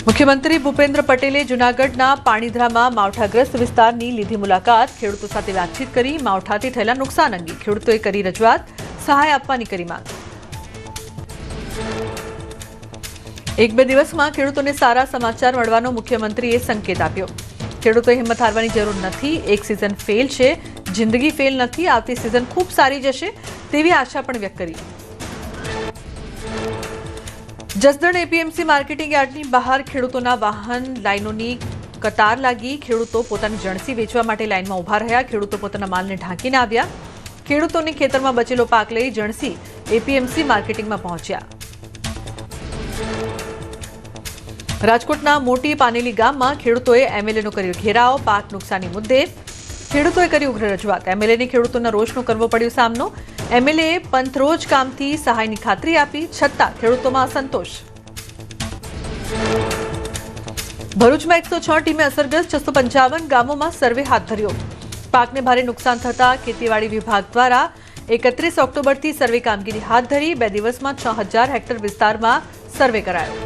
મુખ્યમંત્રી ભૂપેન્દ્ર પટેલે જૂનાગઢના પાણીધરામાં માવઠાગ્રસ્ત વિસ્તારની લીધી મુલાકાત, ખેડૂતો સાથે વાતચીત કરી માવઠાથી થયેલા નુકસાન અંગે ખેડૂતોએ કરી રજૂઆત, સહાય આપવાની કરી માંગ। એક બે દિવસમાં ખેડૂતોને સારા સમાચાર મળવાનો મુખ્યમંત્રીએ સંકેત આપ્યો। ખેડૂતોએ હિંમત હારવાની જરૂર નથી, એક સિઝન ફેલ છે, જિંદગી ફેલ નથી, આવતી સિઝન ખૂબ સારી જશે તેવી આશા પણ વ્યક્ત કરી। જસદણ એપીએમસી માર્કેટિંગ યાર્ડની બહાર ખેડૂતોના વાહન લાઇનોની કતાર લાગી। ખેડૂતો પોતાની જણસી વેચવા માટે લાઇનમાં ઊભા રહ્યા। ખેડૂતો પોતાના માલને ઢાંકીને આવ્યા। ખેડૂતોને ખેતરમાં બચેલો પાક લઈ જણસી એપીએમસી માર્કેટિંગમાં પહોંચ્યા। રાજકોટના મોટી પાનેલી ગામમાં ખેડૂતોએ એમએલએનો કર્યો ઘેરાવ। પાક નુકસાની મુદ્દે ખેડૂતોએ કરી ઉગ્ર રજૂઆત। એમએલએને ખેડૂતોના રોષનો કરવો પડ્યો સામનો। એમએલએએ પંથરોજ કામથી સહાયની ખાતરી આપી, છતાં ખેડૂતોમાં અસંતોષ। ભરૂચમાં 106 ટીમે અસરગ્રસ્ત 655 ગામોમાં સર્વે હાથ ધર્યો। પાકને ભારે નુકસાન થતાં ખેતીવાડી વિભાગ દ્વારા 31 ઓક્ટોબરથી સર્વે કામગીરી હાથ ધરી। 2 દિવસમાં 6000 હેક્ટર વિસ્તારમાં સર્વે કરાયો।